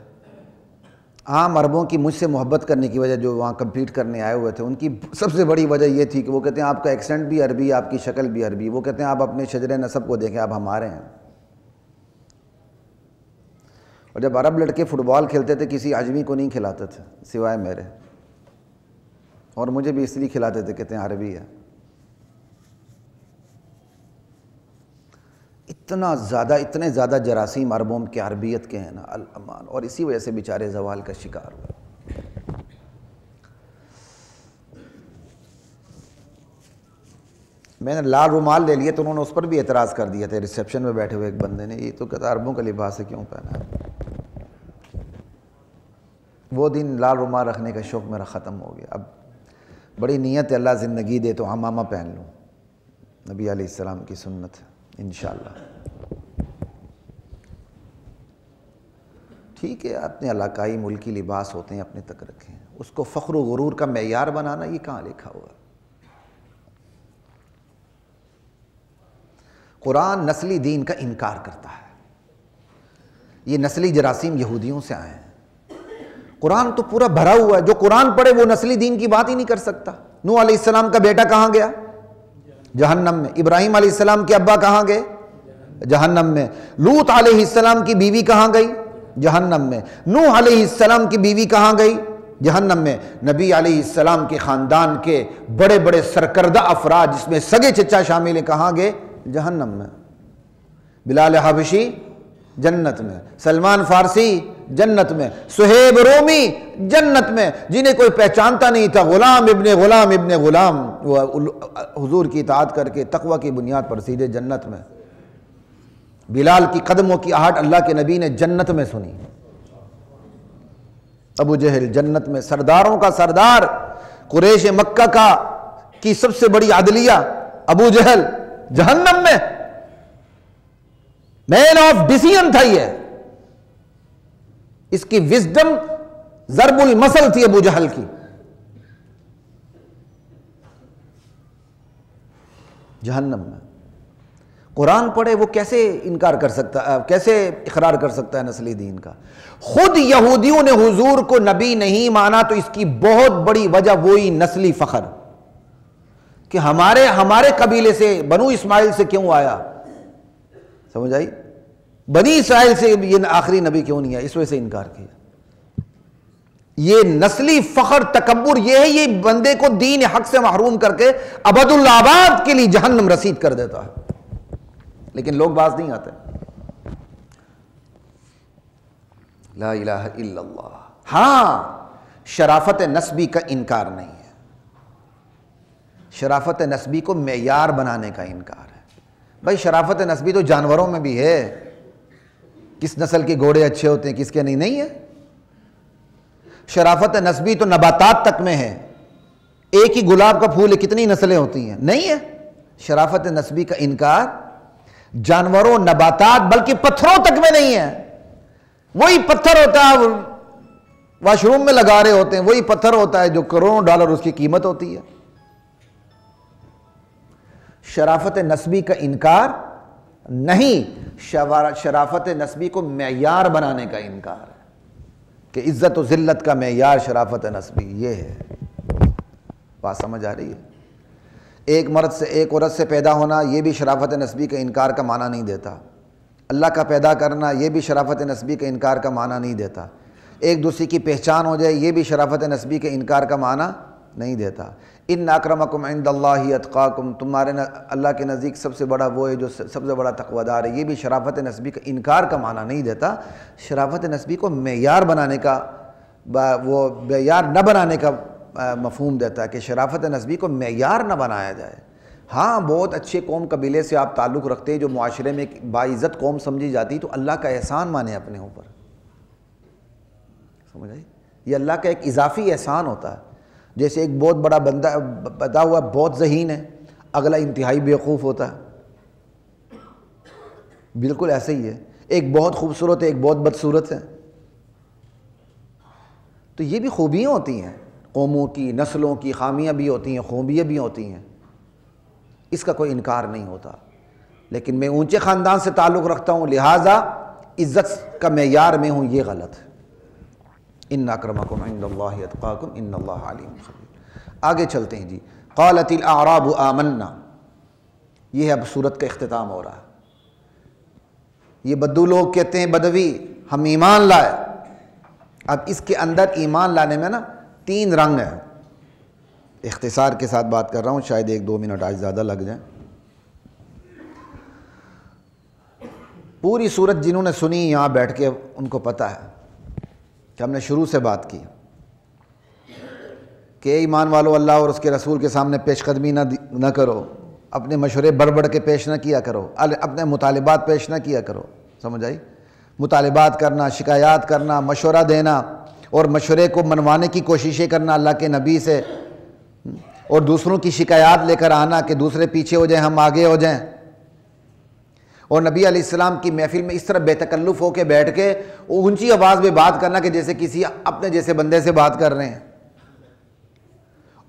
عام عربوں کی مجھ سے محبت کرنے کی وجہ، جو وہاں کمپیٹ کرنے آئے ہوئے تھے، ان کی سب سے بڑی وجہ یہ تھی کہ وہ کہتے ہیں آپ کا ایکسنٹ بھی عربی، آپ کی شکل بھی عربی، وہ کہتے ہیں آپ اپنے شجر نسب کو دیکھیں، آپ ہمارے ہیں۔ اور جب عرب لڑکے فٹ بال کھیلتے تھے کسی عجمی کو نہیں کھلاتے تھے سوائے میرے، اور مجھے بھی اس لیے کھلاتے تھے، کہتے ہیں عربی ہے۔ اتنے زیادہ جراثیم عربوں کے عربیت کے ہیں نا، الامان، اور اسی وجہ سے بیچارے زوال کا شکار ہوئے۔ میں نے لال رومال لے لیا تو انہوں نے اس پر بھی اعتراض کر دیا تھا، ریسیپشن میں بیٹھے ہوئے ایک بندے نے، یہ تو کہتا عربوں کا لباس ہے کیوں پہنا ہے۔ وہ دن لال رومال رکھنے کا شوق میرا ختم ہو گیا۔ اب بڑی نیت ہے اللہ زندگی دے تو عمامہ پہن لوں، نبی علیہ السلام کی سنت ہے انشاءاللہ۔ ٹھیک ہے، اپنے علاقائی ملکی لباس ہوتے ہیں، اپنے تک رکھیں، اس کو فخر و غرور کا معیار بنانا یہ کہاں لکھا ہوا؟ قرآن نسلی دین کا انکار کرتا ہے، یہ نسلی جراثیم یہودیوں سے آئے ہیں۔ قرآن تو پورا بھرا ہوا ہے، جو قرآن پڑھے وہ نسلی دین کی بات ہی نہیں کر سکتا۔ نوح علیہ السلام کا بیٹا کہاں گیا؟ جہنم میں۔ ابراہیم علیہ السلام کے ابا کہاں گئے؟ جہنم میں۔ لوط علیہ السلام کی بیوی کہاں گئی؟ جہنم میں۔ نوح علیہ السلام کی بیوی کہاں گئی؟ جہنم میں۔ نبی علیہ السلام کے خاندان کے بڑے بڑے سرکردہ افراد جس میں سگے چچا شامل ہیں کہاں گئے؟ جہنم میں۔ بلال حبشی جنت میں، سلمان فارسی جنت میں، سہیب رومی جنت میں، جنہیں کوئی پہچانتا نہیں تھا، غلام ابن غلام ابن غلام، وہ حضور کی اطاعت کر کے تقوی کی بنیاد پر سیدھے جنت میں۔ بلال کی قدموں کی آہٹ اللہ کے نبی نے جنت میں سنی۔ ابو جہل جنت میں، سرداروں کا سردار، قریش مکہ کی سب سے بڑی عدلیہ ابو جہل جہنم میں۔ مین آف ڈیسیژن تھا یہ، اس کی وزڈم ضرب المثل تھی ابو جہل کی۔ جہنم میں۔ قرآن پڑھے وہ کیسے انکار کر سکتا ہے، کیسے اقرار کر سکتا ہے نسلی دین کا؟ خود یہودیوں نے حضور کو نبی نہیں مانا تو اس کی بہت بڑی وجہ وہی نسلی فخر کہ ہمارے قبیلے سے بنو اسماعیل سے کیوں آیا، سمجھ آئی؟ بنی اسرائیل سے یہ آخری نبی کیوں نہیں ہے، اس وجہ سے انکار کیا۔ یہ نسلی فخر تکبر یہ ہے، یہ بندے کو دین حق سے محروم کر کے ابد الآباد کے لیے جہنم رسید کر دیتا ہے، لیکن لوگ باز نہیں آتے۔ لا الہ الا اللہ۔ ہاں، شرافت نسبی کا انکار نہیں ہے، شرافت نسبی کو معیار بنانے کا انکار ہے۔ بھائی شرافت نسبی تو جانوروں میں بھی ہے، کس نسل کے گھوڑے اچھے ہوتے ہیں کس کے نہیں ہے۔ شرافت نسبی تو نباتات تک میں ہے، ایک ہی گلاب کا پھول کتنی نسلیں ہوتی ہیں، نہیں ہے۔ شرافت نسبی کا انکار جانوروں، نباتات، بلکہ پتھروں تک میں نہیں ہے۔ وہی پتھر ہوتا ہے واش روم میں لگا رہے ہوتے ہیں، وہی پتھر ہوتا ہے جو کروڑوں ڈالر اس کی قیمت ہوتی ہے۔ شرافت نسبی کا انکار نہیں، شرافت نسبی کو معیار بنانے کا انکار ہے کہ عزت و ذلت کا معیار شرافت نسبی یہ ہے۔ بات سمجھ آ رہی ہے؟ ایک مرد سے ایک عورت سے پیدا ہونا یہ بھی شرافت نسبی کا انکار کا معنی نہیں دیتا۔ اللہ کا پیدا کرنا یہ بھی شرافت نسبی کا انکار کا معنی نہیں دیتا۔ ایک دوسرے کی پہچان ہو جائے یہ بھی شرافت نسبی کے انکار کا معنی نہیں دیتا۔ ان اکرمکم عند اللہ اتقاکم، تمہارے اللہ کے نزدیک سب سے بڑا وہ ہے جو سب سے بڑا تقوی دار ہے، یہ بھی شرافت نسبی کا انکار کا معنی نہیں دیتا۔ شرافت نسبی کو معیار بنانے کا، وہ معیار نہ بنانے کا مفہوم دیتا ہے کہ شرافت نسبی کو معیار نہ بنایا جائے۔ ہاں، بہت اچھے قوم قبیلے سے آپ تعلق رکھتے ہیں جو معاشرے میں باعزت قوم سمجھی جاتی، تو اللہ کا احسان مانے اپنے اوپر، سمجھ آئی؟ یہ اللہ کا ایک اضافی احسان ہوتا ہے۔ جیسے ایک بہت بڑا بندہ بتا ہوا بہت ذہین ہے، اگلا انتہائی بیوقوف ہوتا ہے، بالکل ایسے ہی ہے۔ ایک بہت خوبصورت ہے، ایک بہت بدصورت ہے۔ تو یہ بھی خوبیاں ہوتی ہیں، قوموں کی، نسلوں کی خامیاں بھی ہوتی ہیں، خوبیاں بھی ہوتی ہیں، اس کا کوئی انکار نہیں ہوتا۔ لیکن میں اونچے خاندان سے تعلق رکھتا ہوں لہٰذا عزت کا معیار میں ہوں، یہ غلط ہے۔ ان اکرمکم عند اللہ اتقاکم ان اللہ علیم خبیر۔ آگے چلتے ہیں جی۔ قالت الاعراب آمنا، یہ ہے اب سورت کا اختتام ہو رہا ہے۔ یہ بدو لوگ کہتے ہیں بدوی ہم ایمان لائے۔ اب اس کے اندر ایمان لانے میں نا 3 رنگ ہیں، اختصار کے ساتھ بات کر رہا ہوں، شاید 1-2 منٹ آج زیادہ لگ جائیں۔ پوری سورت جنہوں نے سنی یہاں بیٹھ کے ان کو پتہ ہے کہ ہم نے شروع سے بات کی کہ ایمان والو اللہ اور اس کے رسول کے سامنے پیش قدمی نہ کرو، اپنے مشورے بڑھ بڑھ کے پیش نہ کیا کرو، اپنے مطالبات پیش نہ کیا کرو، سمجھ آئی؟ مطالبات کرنا، شکایات کرنا، مشورہ دینا اور مشورے کو منوانے کی کوششیں کرنا اللہ کے نبی سے، اور دوسروں کی شکایات لے کر آنا کہ دوسرے پیچھے ہو جائیں ہم آگے ہو جائیں، اور نبی علیہ السلام کی محفل میں اس طرح بے تکلف ہو کے بیٹھ کے اونچی آواز میں بات کرنا کہ جیسے کسی اپنے جیسے بندے سے بات کر رہے ہیں،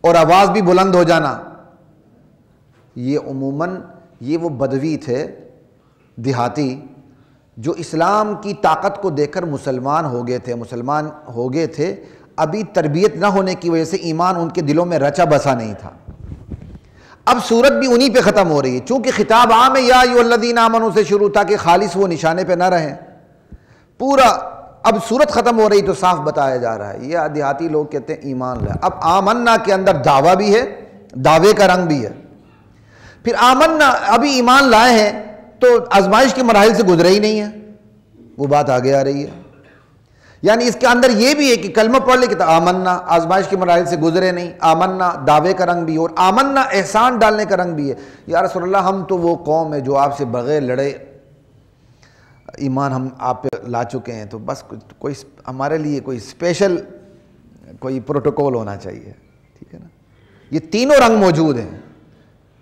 اور آواز بھی بلند ہو جانا۔ یہ عموماً یہ وہ بدوی تھے دیہاتی جو اسلام کی طاقت کو دیکھ کر مسلمان ہو گئے تھے، ابھی تربیت نہ ہونے کی وجہ سے ایمان ان کے دلوں میں رچا بسا نہیں تھا۔ اب سورت بھی انہی پہ ختم ہو رہی ہے، چونکہ خطاب عام ہے یا ایھا الذین آمنوا سے شروع تھا کہ خالص وہ نشانے پہ نہ رہیں، پورا اب صورت ختم ہو رہی تو صاف بتایا جا رہا ہے، یہ دیہاتی لوگ کہتے ہیں ایمان لائے. اب آمنا کے اندر دعویٰ بھی ہے، دعوے کا رنگ بھی ہے. پھر آمنا ابھی ایمان لائے ہیں تو آزمائش کے مراحل سے گزرے ہی نہیں ہیں، وہ بات آگے آ رہی ہے. یعنی اس کے اندر یہ بھی ہے کہ کلمہ پڑھ لے کہ آمنا، آزمائش کے مراحل سے گزرے نہیں. آمنا دعوے کا رنگ بھی، اور آمنا احسان ڈالنے کا رنگ بھی ہے. یا رسول اللہ ہم تو وہ قوم ہے جو آپ سے بغیر لڑے ایمان ہم آپ پہ لا چکے ہیں، تو بس کوئی ہمارے لیے کوئی اسپیشل کوئی پروٹوکول ہونا چاہیے. ٹھیک ہے نا، یہ تینوں رنگ موجود ہیں.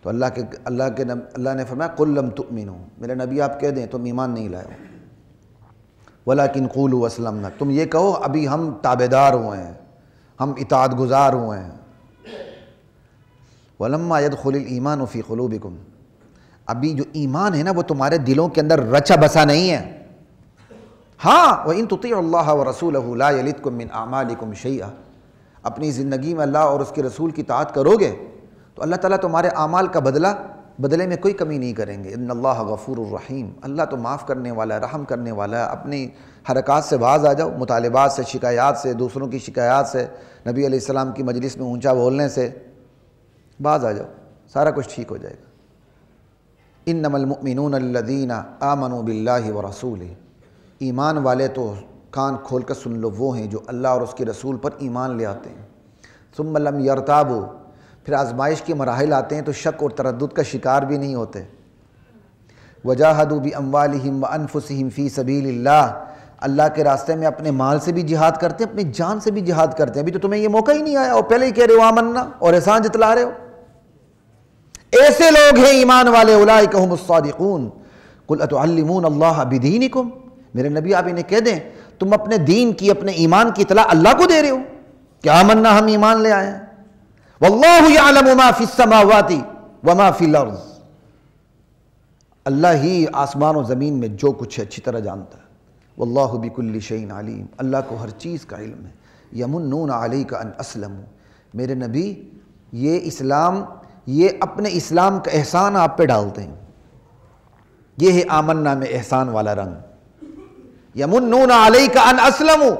تو اللہ نے فرمایا قل لم تؤمنوا، میرے نبی آپ کہہ دیں تم ایمان نہیں لائے ہو، ولیکن قولوا اسلمنا، تم یہ کہو ابھی ہم تابعدار ہوئے ہیں، ہم اطاعت گزار ہوئے ہیں. ولما يدخل الایمان فی قلوبکم، ابھی جو ایمان ہے نا وہ تمہارے دلوں کے اندر رچا بسا نہیں ہے. ہاں وَإِن تُطِيعُوا اللَّهَ وَرَسُولَهُ لَا يَلِتْكُم مِّنْ أَعْمَالِكُمْ شَيْئًا، اپنی زندگی میں اللہ اور اس کے رسول کی اطاعت کرو گے تو اللہ تعالیٰ تمہارے اعمال کا بدلے میں کوئی کمی نہیں کریں گے. ان اللہ غفور الرحیم، اللہ تو معاف کرنے والا ہے، رحم کرنے والا ہے. اپنی حرکات سے باز آ جاؤ، مطالبات سے، شکایات سے، دوسروں کی شکایات سے، نبی علیہ السلام کی مجلس میں اونچا بولنے سے باز آ جاؤ، سارا کچھ ٹھیک ہو جائے گا. انما المؤمنون الذین آمنوا باللہ ورسولہ، ایمان والے تو کان کھول کر سن لو وہ ہیں جو اللہ اور اس کے رسول پر ایمان لے آتے ہیں. ثم لم یرتابوا، پھر آزمائش کے مراحل آتے ہیں تو شک اور تردد کا شکار بھی نہیں ہوتے. وجاہدوا باموالہم وانفسہم فی سبیل اللہ، اللہ کے راستے میں اپنے مال سے بھی جہاد کرتے ہیں، اپنی جان سے بھی جہاد کرتے ہیں. ابھی تو تمہیں یہ موقع ہی نہیں آیا اور پہلے ہی کہہ رہے ہو آمنا اور احسان جتلا رہے ہو. ایسے لوگ ہیں ایمان والے، اولئک ھم الصادقون. قل اتعلمون اللہ بدینکم، میرے نبی آپ انہیں کہہ دیں تم اپنے دین کی، اپنے ایمان کی اطلاع اللہ کو دے رہے ہو کہ آمنا ہم ایمان لے آئے ہیں. واللہ یعلم ما فی السماوات وما فی الارض، اللہ ہی آسمان و زمین میں جو کچھ ہے اچھی طرح جانتا ہے. واللہ بکل شیء علیم، اللہ کو ہر چیز کا علم ہے. یمنون علیک ان اسلموا، میرے نبی یہ اسلام، یہ اپنے اسلام کا احسان آپ پہ ڈالتے ہیں. یہ ہے آمنا میں احسان والا رنگ. یمنون علیک ان اسلموا،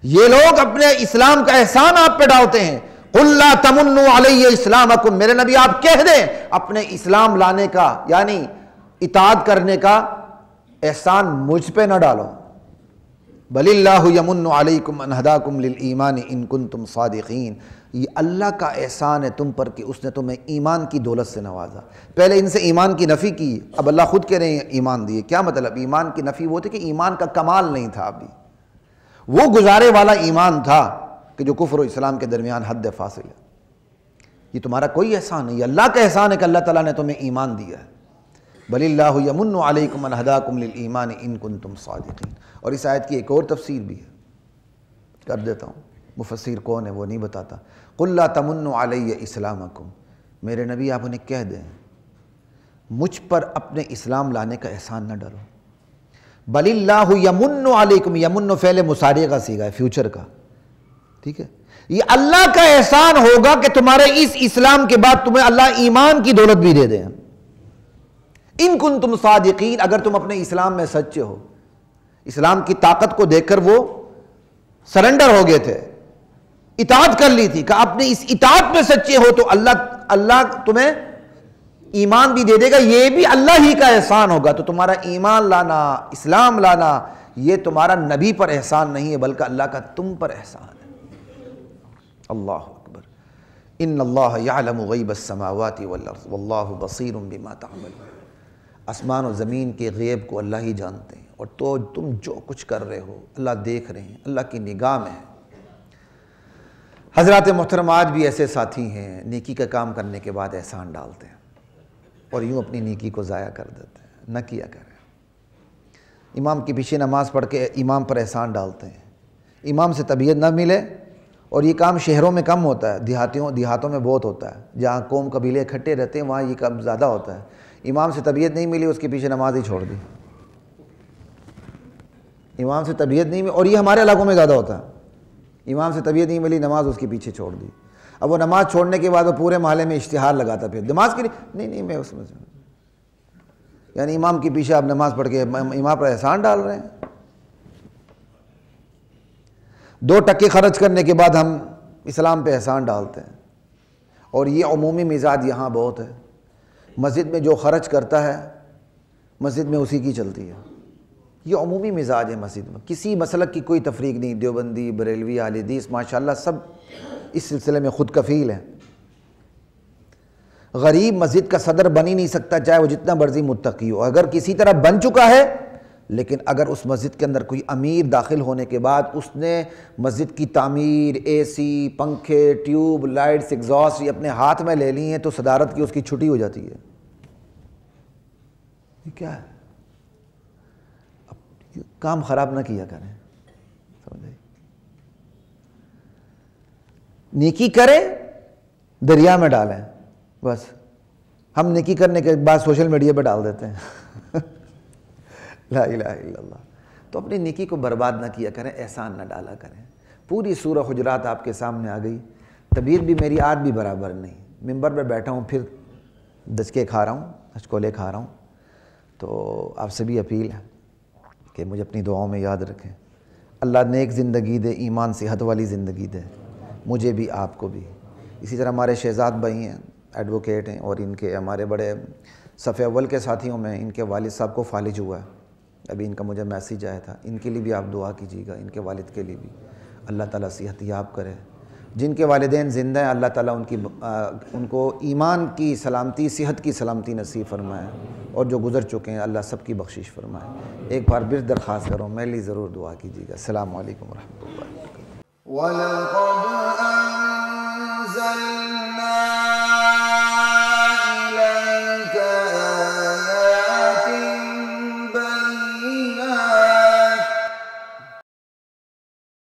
یہ لوگ اپنے اسلام کا احسان آپ پہ ڈالتے ہیں. قل لا تمنوا علی اسلامکم، میرے نبی آپ کہہ دیں اپنے اسلام لانے کا یعنی اطاعت کرنے کا احسان مجھ پہ نہ ڈالو. بل اللہ یمن علیکم ان ہداکم للایمان ان کنتم صادقین، یہ اللہ کا احسان ہے تم پر کہ اس نے تمہیں ایمان کی دولت سے نوازا. پہلے ان سے ایمان کی نفی کی، اب اللہ خود کہہ رہے ہیں ایمان دیے. کیا مطلب؟ ایمان کی نفی وہ تھی کہ ایمان کا کمال نہیں تھا، ابھی وہ گزارے والا ایمان تھا کہ جو کفر و اسلام کے درمیان حد فاصل ہے. یہ تمہارا کوئی احسان نہیں، یہ اللہ کا احسان ہے کہ اللہ تعالیٰ نے تمہیں ایمان دیا ہے. بل اللہ یمن علیکم ان ہداکم للایمان ان کنتم صادقین. اور اس آیت کی ایک اور تفسیر بھی ہے، کر دیتا ہوں، مفسر کون ہے وہ نہیں بتاتا. قل لا تمنوا علی اسلامکم، میرے نبی آپ انہیں کہہ دیں مجھ پر اپنے اسلام لانے کا احسان نہ ڈالو. بل اللہ یمن علیکم، یمن فعل مضارع کا صیغہ ہے، فیوچر کا. ٹھیک ہے، یہ اللہ کا احسان ہوگا کہ تمہارے اس اسلام کے بعد تمہیں اللہ ایمان کی دولت بھی دے دیں. ان کنتم صادقین، اگر تم اپنے اسلام میں سچے ہو. اسلام کی طاقت کو دیکھ کر وہ سرنڈر ہو گئے تھے، اطاعت کر لی تھی کہ اپنے اس اطاعت میں سچے ہو تو اللہ تمہیں ایمان بھی دے دے گا. یہ بھی اللہ ہی کا احسان ہوگا. تو تمہارا ایمان لانا، اسلام لانا، یہ تمہارا نبی پر احسان نہیں ہے بلکہ اللہ کا تم پر احسان ہے. اللہ اکبر. ان اللہ یعلم غیب السماوات والارض واللہ بصیر بما تعملون. آسمان و زمین کے غیب کو اللہ ہی جانتے ہیں، اور تو تم جو کچھ کر رہے ہو اللہ دیکھ رہے ہیں، اللہ کی نگاہ میں ہے. حضرات محترم، آج بھی ایسے ساتھی ہیں نیکی کا کام کرنے کے بعد احسان ڈالتے ہیں اور یوں اپنی نیکی کو ضائع کر دیتے ہیں. نہ کیا کریں. امام کے پیچھے نماز پڑھ کے امام پر احسان ڈالتے ہیں. امام سے طبیعت نہ ملے، اور یہ کام شہروں میں کم ہوتا ہے، دیہاتوں میں بہت ہوتا ہے. جہاں قوم قبیلے اکٹھے رہتے ہیں وہاں یہ کام زیادہ ہوتا ہے. امام سے طبیعت نہیں ملی، اس کے پیچھے نماز ہی چھوڑ دی. امام سے طبیعت نہیں ملی، اور یہ ہمارے علاقوں میں زیادہ ہوتا ہے. امام سے طبیعت نہیں ملی، نماز اس کے پیچھے چھوڑ دی. اب وہ نماز چھوڑنے کے بعد وہ پورے محلے میں اشتہار لگاتا پھر نماز کے لیے. نہیں میں اس میں یعنی امام کے پیچھے آپ نماز پڑھ کے امام پر احسان ڈال رہے ہیں. 2 ٹکے خرچ کرنے کے بعد ہم اسلام پہ احسان ڈالتے ہیں، اور یہ عمومی مزاج یہاں بہت ہے۔ مسجد میں جو خرچ کرتا ہے مسجد میں اسی کی چلتی ہے، یہ عمومی مزاج ہے مسجد میں، کسی مسلک کی کوئی تفریق نہیں، دیوبندی، بریلوی، اہل حدیث، ماشاءاللہ سب اس سلسلے میں خود کفیل ہیں۔ غریب مسجد کا صدر بن ہی نہیں سکتا، چاہے وہ جتنا مرضی متقی ہو، اگر کسی طرح بن چکا ہے، لیکن اگر اس مسجد کے اندر کوئی امیر داخل ہونے کے بعد اس نے مسجد کی تعمیر، اے سی، پنکھے، ٹیوب لائٹس، ایگزاسٹ یہ اپنے ہاتھ میں لے لی ہیں تو صدارت کی اس کی چھٹی ہو جاتی ہے۔ یہ کیا ہے؟ اب کام خراب نہ کیا کریں، سمجھے؟ نیکی کریں، دریا میں ڈالیں، بس ہم نیکی کرنے کے بعد سوشل میڈیا پہ ڈال دیتے ہیں۔ لا الہ الا اللہ۔ تو اپنی نیکی کو برباد نہ کیا کریں، احسان نہ ڈالا کریں۔ پوری سورہ حجرات آپ کے سامنے آ گئی، طبیعت بھی میری آج بھی برابر نہیں، ممبر پہ بیٹھا ہوں پھر دچکے کھا رہا ہوں، ہچکولے کھا رہا ہوں، تو آپ سے بھی اپیل ہے کہ مجھے اپنی دعاؤں میں یاد رکھیں۔ اللہ نیک زندگی دے، ایمان صحت والی زندگی دے، مجھے بھی آپ کو بھی۔ اسی طرح ہمارے شہزاد بھائی ہیں، ایڈوکیٹ ہیں، اور ان کے ہمارے بڑے صف اول کے ساتھیوں میں ان کے والد صاحب کو فالج ہوا ہے، ابھی ان کا مجھے میسیج آیا تھا، ان کے لیے بھی آپ دعا کیجیے گا، ان کے والد کے لیے بھی اللہ تعالیٰ صحت یاب کرے۔ جن کے والدین زندہ ہیں اللہ تعالیٰ ان کو ایمان کی سلامتی، صحت کی سلامتی نصیب فرمائے، اور جو گزر چکے ہیں اللہ سب کی بخشش فرمائے۔ ایک بار پھر درخواست کروں، میرے لیے ضرور دعا کیجیے گا۔ السلام علیکم ورحمۃ اللہ وبرکاتہ۔